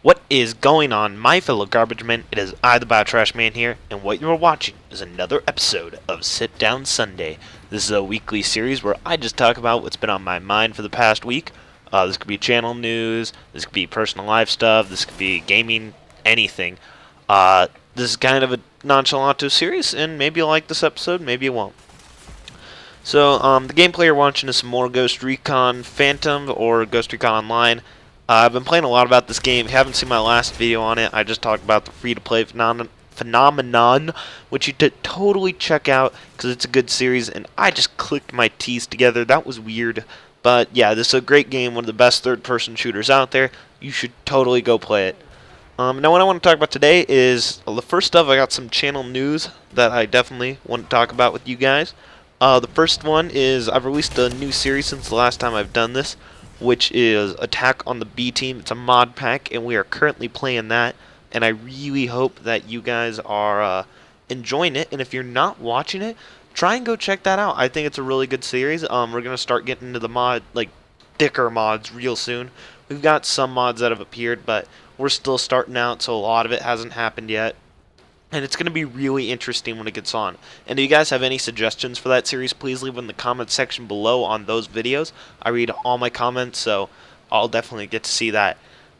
What is going on, my fellow garbage men? It is I, the Biotrash Man here, and what you are watching is another episode of Sit Down Sunday. This is a weekly series where I just talk about what's been on my mind for the past week. This could be channel news, this could be personal life stuff, this could be gaming, anything. This is kind of a nonchalant series, and maybe you'll like this episode, maybe you won't. So, the gameplay you're watching is some more Ghost Recon Phantom or Ghost Recon Online. I've been playing a lot about this game. If you haven't seen my last video on it, I just talked about the free-to-play phenomenon, which you should totally check out because it's a good series, and I just clicked my teeth together. That was weird. But yeah, this is a great game, one of the best third-person shooters out there. You should totally go play it. Now what I want to talk about today is, the first up, I got some channel news that I definitely want to talk about with you guys. The first one is I've released a new series since the last time I've done this, which is Attack on the B Team. It's a mod pack, and we are currently playing that, and I really hope that you guys are enjoying it, and if you're not watching it, try and go check that out. I think it's a really good series. We're going to start getting into the thicker mods real soon. We've got some mods that have appeared, but we're still starting out, so a lot of it hasn't happened yet. And it's going to be really interesting when it gets on. And if you guys have any suggestions for that series, please leave them in the comment section below on those videos. I read all my comments, so I'll definitely get to see that.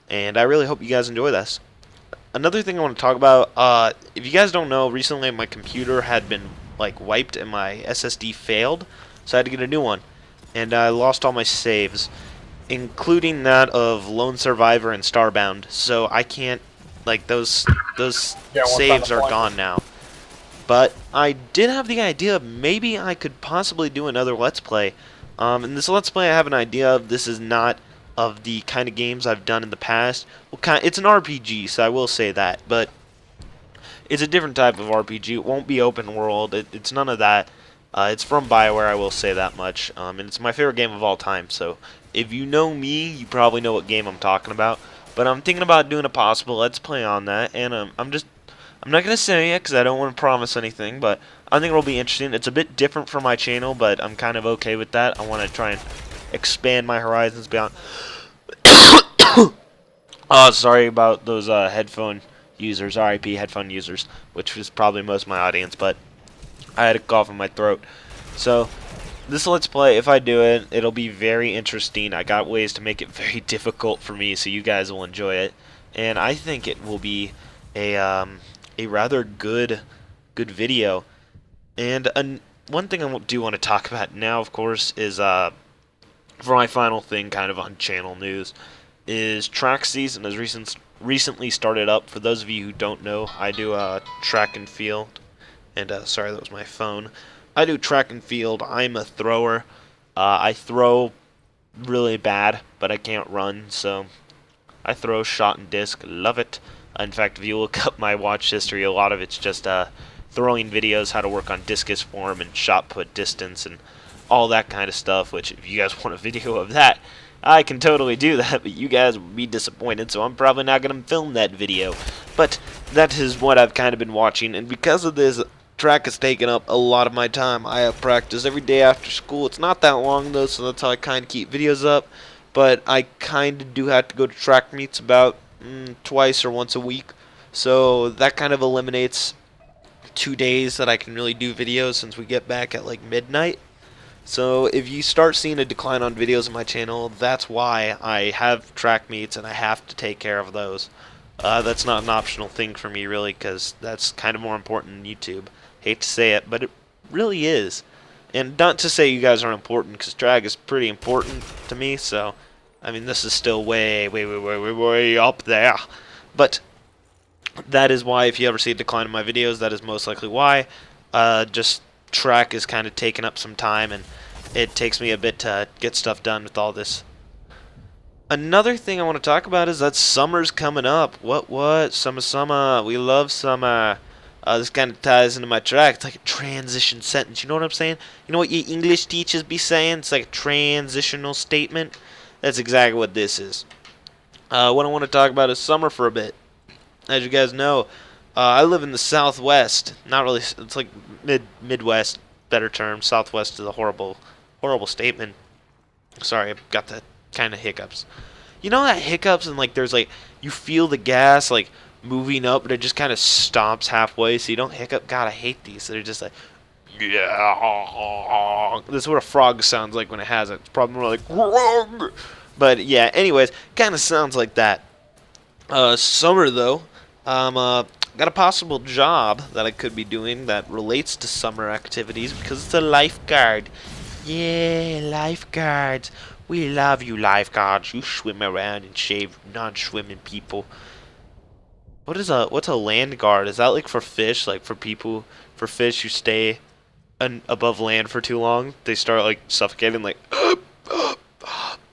And I really hope you guys enjoy this. Another thing I want to talk about, if you guys don't know, recently my computer had been wiped and my SSD failed, so I had to get a new one. And I lost all my saves, including that of Lone Survivor and Starbound, so I can't, those saves are gone now. But I did have the idea maybe I could possibly do another Let's Play. In this Let's Play I have an idea of, this is not of the kind of games I've done in the past. Well, it's an RPG, so I will say that, but it's a different type of RPG. It won't be open world. It's none of that. It's from BioWare, I will say that much. And it's my favorite game of all time, so if you know me, you probably know what game I'm talking about. But I'm thinking about doing a possible Let's Play on that, and I'm not going to say it because I don't want to promise anything, but I think it'll be interesting. It's a bit different from my channel, but I'm kind of okay with that. I want to try and expand my horizons beyond. Oh, sorry about those headphone users, RIP headphone users, which was probably most of my audience, but I had a cough in my throat. So this Let's Play, if I do it, it'll be very interesting. I got ways to make it very difficult for me, so you guys will enjoy it. And I think it will be a rather good video. And one thing I do want to talk about now, of course, is for my final thing, kind of on channel news, is track season has recently started up. For those of you who don't know, I do track and field. And sorry, that was my phone. I do track and field. I'm a thrower. I throw really bad, but I can't run, so I throw shot and disc. Love it. In fact, if you look up my watch history, a lot of it's just throwing videos, how to work on discus form and shot put distance and all that kind of stuff, which if you guys want a video of that, I can totally do that, but you guys would be disappointed, so I'm probably not going to film that video. But that is what I've kind of been watching, and because of this, track has taken up a lot of my time. I have practice every day after school. It's not that long though, so that's how I kind of keep videos up. But I kind of do have to go to track meets about twice or once a week. So that kind of eliminates 2 days that I can really do videos since we get back at midnight. So if you start seeing a decline on videos on my channel, that's why I have track meets and I have to take care of those. That's not an optional thing for me, really, because that's kind of more important than YouTube. Hate to say it, but it really is. And not to say you guys aren't important, because drag is pretty important to me, so, I mean, this is still way up there. But that is why, if you ever see a decline in my videos, that is most likely why. Just track is kind of taking up some time, and it takes me a bit to get stuff done with all this. Another thing I want to talk about is that summer's coming up. What? Summer. We love summer. This kind of ties into my track. It's like a transition sentence. You know what I'm saying? You know what you English teachers be saying? It's like a transitional statement. That's exactly what this is. What I want to talk about is summer for a bit. As you guys know, I live in the Southwest. Not really. It's like Midwest, better term. Southwest is a horrible statement. Sorry, I've got the kind of hiccups. you know that hiccups and like there's like you feel the gas like moving up, but it just kind of stops halfway, so you don't hiccup. God, I hate these. They're just like, yeah. This is what a frog sounds like when it has it. It's probably more like, grog. But yeah, anyways, kind of sounds like that. Summer though, got a possible job that I could be doing that relates to summer activities because it's a lifeguard. Yeah, lifeguards. We love you, lifeguards. You swim around and save non-swimming people. What's a land guard? Is that like for fish? Like for people, for fish who stay above land for too long, they start like suffocating. Like,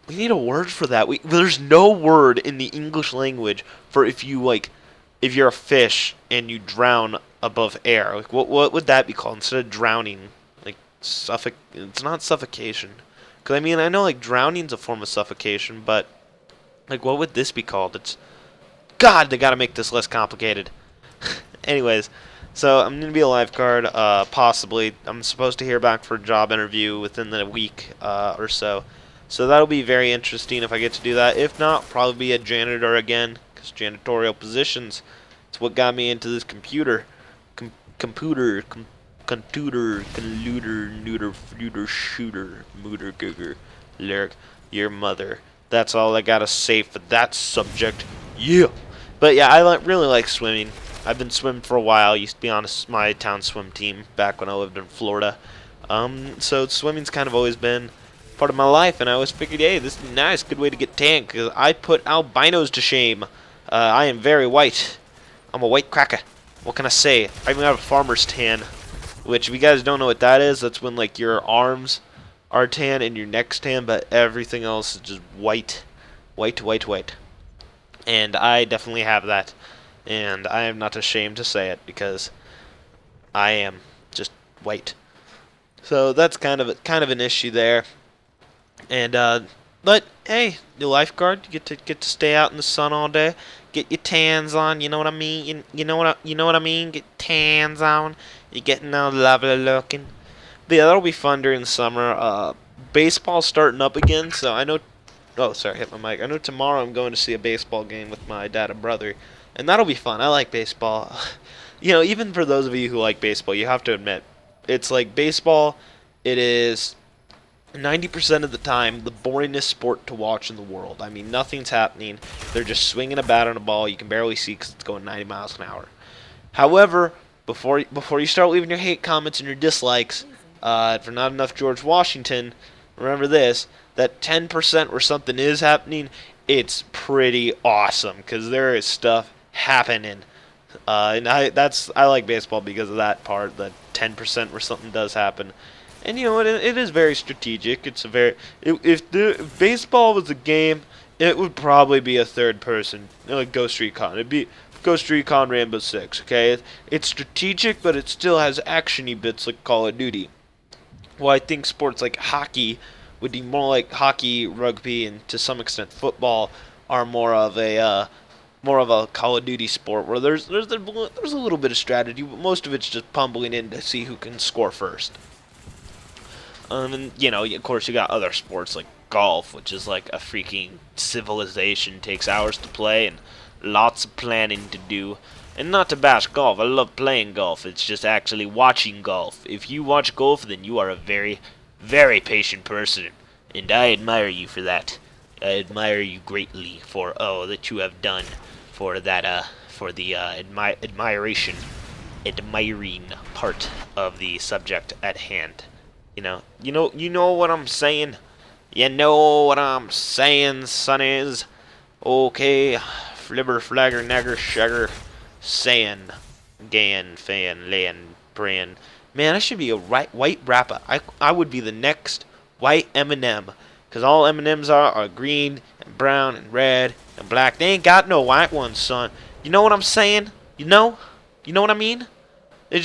we need a word for that. There's no word in the English language for if you're a fish and you drown above air. Like, what would that be called instead of drowning? Like It's not suffocation. Cause I mean I know like drowning's a form of suffocation, but like what would this be called? God, they gotta make this less complicated. Anyways, so I'm gonna be a lifeguard. Possibly, I'm supposed to hear back for a job interview within the week or so. So that'll be very interesting if I get to do that. If not, probably be a janitor again, because janitorial positions. It's what got me into this computer, computer, colluder, neuter, fluter, shooter, mooter, googer, lyric, your mother. That's all I gotta say for that subject. Yeah. But yeah, I really like swimming. I've been swimming for a while. Used to be on my town swim team back when I lived in Florida. So swimming's kind of always been part of my life, and I always figured, hey, this is nice, good way to get tan, because I put albinos to shame. I am very white. I'm a white cracker. What can I say? I even have a farmer's tan, which if you guys don't know what that is, that's when like your arms are tan and your neck's tan, but everything else is just white. White. And I definitely have that, and I am not ashamed to say it because I am just white. So that's kind of an issue there. And but hey, you lifeguard, you get to stay out in the sun all day, get your tans on. You know what I mean? You know what I mean? Get tans on. You're getting all lovely looking. But yeah, that'll be fun during the summer. Baseball's starting up again, so I know. Oh, sorry, hit my mic. I know tomorrow I'm going to see a baseball game with my dad and brother, and that'll be fun. I like baseball. You know, even for those of you who like baseball, you have to admit, it's like baseball, it is 90% of the time the boringest sport to watch in the world. I mean, nothing's happening. They're just swinging a bat on a ball. You can barely see because it's going 90 miles an hour. However, before you start leaving your hate comments and your dislikes for not enough George Washington, remember this, that 10% where something is happening, it's pretty awesome because there is stuff happening. And I like baseball because of that part, the 10% where something does happen. And you know, it is very strategic. It's a very if baseball was a game, it would probably be a third person, like Ghost Recon. It'd be Ghost Recon Rainbow Six. Okay, it's strategic, but it still has actiony bits like Call of Duty. Well, I think sports like hockey would be more like hockey, rugby, and to some extent football are more of a Call of Duty sport where there's a little bit of strategy, but most of it's just pummeling in to see who can score first. And you know, of course, you got other sports like golf, which is like a freaking civilization, takes hours to play and lots of planning to do. And not to bash golf, I love playing golf. It's just actually watching golf. If you watch golf, then you are a very, very patient person, and I admire you for that. I admire you greatly for all that you have done for that for the admiring part of the subject at hand. You know what I'm saying. You know what I'm saying, sonnies. Okay, flibber, flagger, nagger, shagger, saying, gan, fan, land, brand. Man, I should be a white rapper. I would be the next white M&M. Because all M&Ms are green, and brown, and red, and black. They ain't got no white ones, son. You know what I'm saying? You know what I mean? They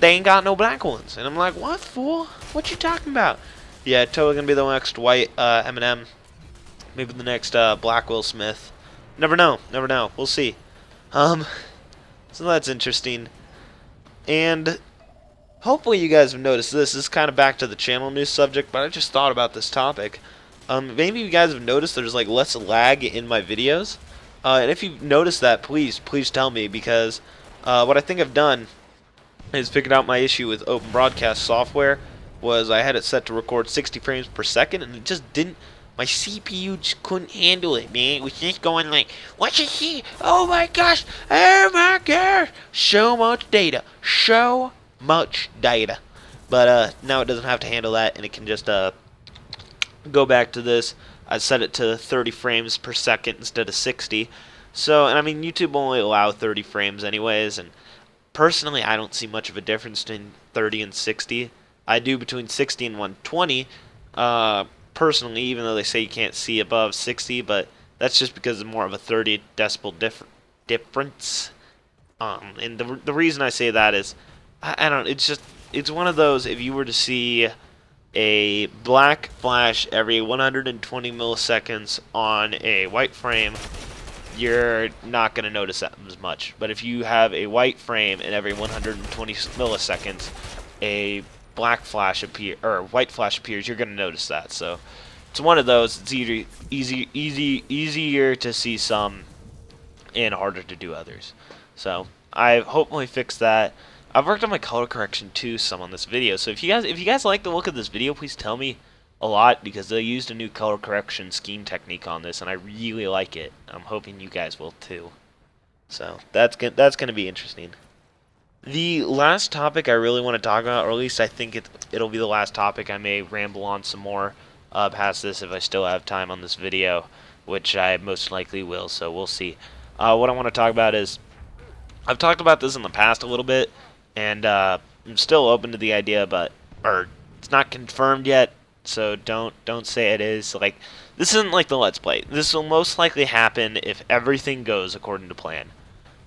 ain't got no black ones. And I'm like, what, fool? What you talking about? Yeah, totally gonna be the next white M&M. Maybe the next black Will Smith. Never know. We'll see. So that's interesting. And hopefully you guys have noticed this. This is kind of back to the channel news subject, but I just thought about this topic. Maybe you guys have noticed there's like less lag in my videos. And if you've noticed that, please tell me, because what I think I've done is figured out my issue with Open Broadcast software. Was I had it set to record 60 frames per second, and it just didn't. My CPU just couldn't handle it, man. It was just going like, "What you see? Oh my gosh! Oh my gosh! So much data, so much data." But now it doesn't have to handle that, and it can just go back to this. I set it to 30 frames per second instead of 60. So, and I mean, YouTube will only allow 30 frames anyways, and personally, I don't see much of a difference between 30 and 60. I do between 60 and 120, personally, even though they say you can't see above 60, but that's just because it's more of a 30 decibel difference. And the reason I say that is, I don't, it's one of those, if you were to see a black flash every 120 milliseconds on a white frame, you're not going to notice that as much. But if you have a white frame and every 120 milliseconds a black flash white flash appears, you're going to notice that. So it's one of those. It's easier to see some and harder to do others. So I've hopefully fixed that. I've worked on my color correction too some on this video. So if you guys like the look of this video, please tell me a lot, because they used a new color correction scheme technique on this, and I really like it. I'm hoping you guys will too. So that's gonna be interesting. The last topic I really want to talk about, or at least I think it'll be the last topic. I may ramble on some more past this if I still have time on this video, which I most likely will. So we'll see. What I want to talk about is, I've talked about this in the past a little bit, and I'm still open to the idea, or it's not confirmed yet. So don't say it is. Like, this isn't like the Let's Play. This will most likely happen if everything goes according to plan.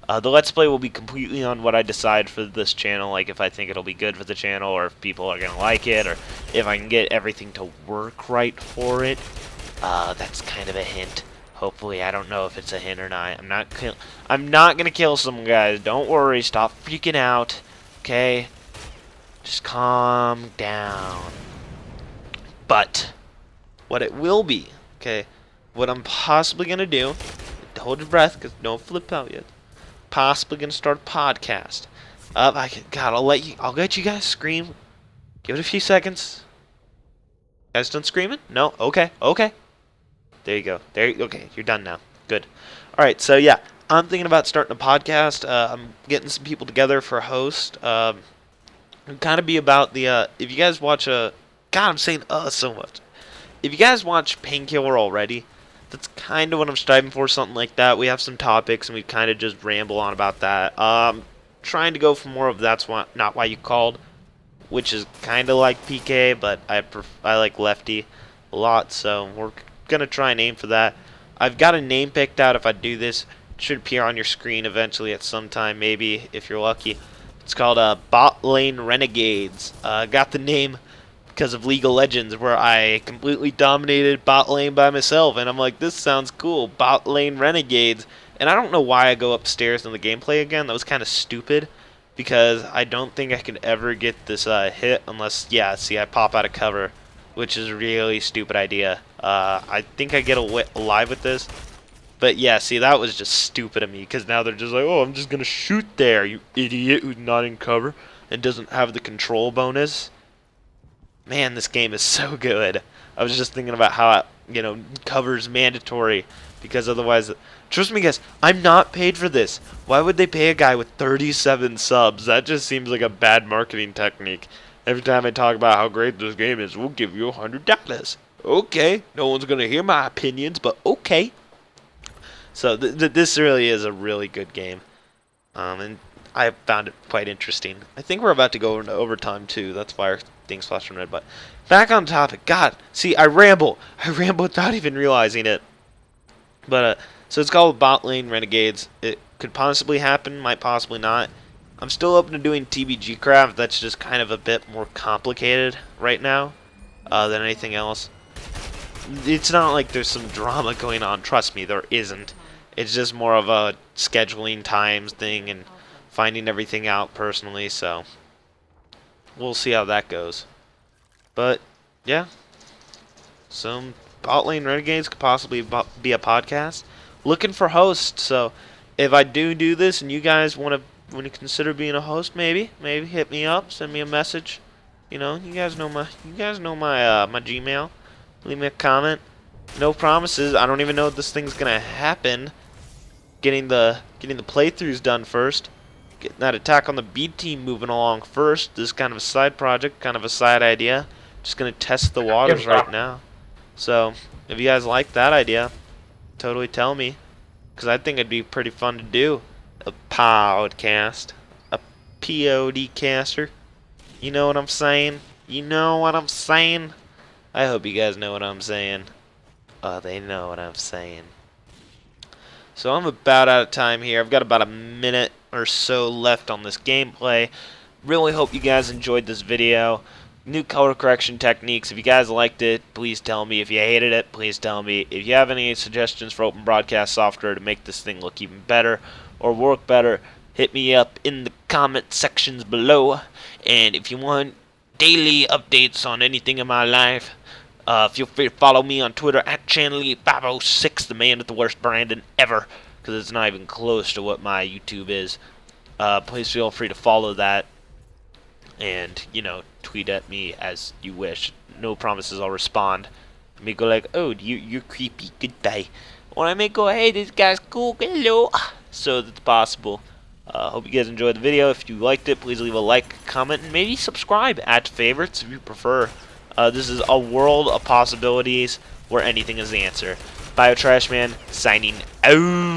The Let's Play will be completely on what I decide for this channel, like if I think it'll be good for the channel, or if people are going to like it, or if I can get everything to work right for it. That's kind of a hint. Hopefully, I don't know if it's a hint or not. I'm not going to kill some guys. Don't worry. Stop freaking out. Okay? Just calm down. But what it will be, okay, what I'm possibly going to do, hold your breath, because don't flip out yet, possibly going to start a podcast. God, I'll let you guys scream. Give it a few seconds. You guys done screaming? No? Okay. There you go. Okay, you're done now. Good. Alright, so yeah, I'm thinking about starting a podcast. I'm getting some people together for a host. It'll kind of be about the, if you guys watch God, I'm saying so much. If you guys watch Painkiller already, that's kind of what I'm striving for, something like that. We have some topics, and we kind of just ramble on about that. Trying to go for more of That's Not Why You Called, which is kind of like PK, but I like Lefty a lot, so we're going to try and aim for that. I've got a name picked out if I do this. It should appear on your screen eventually at some time, maybe, if you're lucky. It's called Bot Lane Renegades. Got the name because of League of Legends, where I completely dominated bot lane by myself, and I'm like, this sounds cool, Bot Lane Renegades. And I don't know why I go upstairs in the gameplay again. That was kind of stupid, because I don't think I could ever get this hit unless, yeah, see, I pop out of cover, which is a really stupid idea. I think I get alive with this, but yeah, see, that was just stupid of me, because now they're just like, oh, I'm just gonna shoot there, you idiot who's not in cover and doesn't have the control bonus. Man, this game is so good. I was just thinking about how, cover's mandatory, because otherwise, trust me guys, I'm not paid for this. Why would they pay a guy with 37 subs? That just seems like a bad marketing technique. Every time I talk about how great this game is, we'll give you $100. Okay, no one's going to hear my opinions, but okay. So this really is a really good game. And I found it quite interesting. I think we're about to go into overtime too. That's why our thing's flashing red. But back on topic. God, see, I ramble without even realizing it. But so it's called Bot Lane Renegades. It could possibly happen, might possibly not. I'm still open to doing TBG craft. That's just kind of a bit more complicated right now than anything else. It's not like there's some drama going on. Trust me, there isn't. It's just more of a scheduling times thing and finding everything out personally, so we'll see how that goes. But yeah, some Bot Lane Renegades could possibly be a podcast. Looking for hosts, so if I do this and you guys want to consider being a host, maybe hit me up, send me a message. You know, you guys know my my Gmail. Leave me a comment. No promises. I don't even know if this thing's gonna happen. Getting the playthroughs done first. Getting that Attack on the B team moving along first. This is kind of a side project, kind of a side idea. Just gonna test the waters right now. So if you guys like that idea, totally tell me, because I think it'd be pretty fun to do a podcast, a podcaster. You know what I'm saying? You know what I'm saying? I hope you guys know what I'm saying. They know what I'm saying. So I'm about out of time here. I've got about a minute or so left on this gameplay. Really hope you guys enjoyed this video. New color correction techniques. If you guys liked it, please tell me. If you hated it, please tell me. If you have any suggestions for open broadcast software to make this thing look even better or work better, hit me up in the comment sections below. And if you want daily updates on anything in my life, feel free to follow me on Twitter at Chanley506, the man with the worst branding ever, because it's not even close to what my YouTube is. Please feel free to follow that, and, you know, tweet at me as you wish. No promises I'll respond. I may go like, oh, you're creepy, goodbye. Or I may go, hey, this guy's cool, hello. So that's possible. Hope you guys enjoyed the video. If you liked it, please leave a like, comment, and maybe subscribe. Add to favorites if you prefer. This is a world of possibilities where anything is the answer. BioTrashman signing out.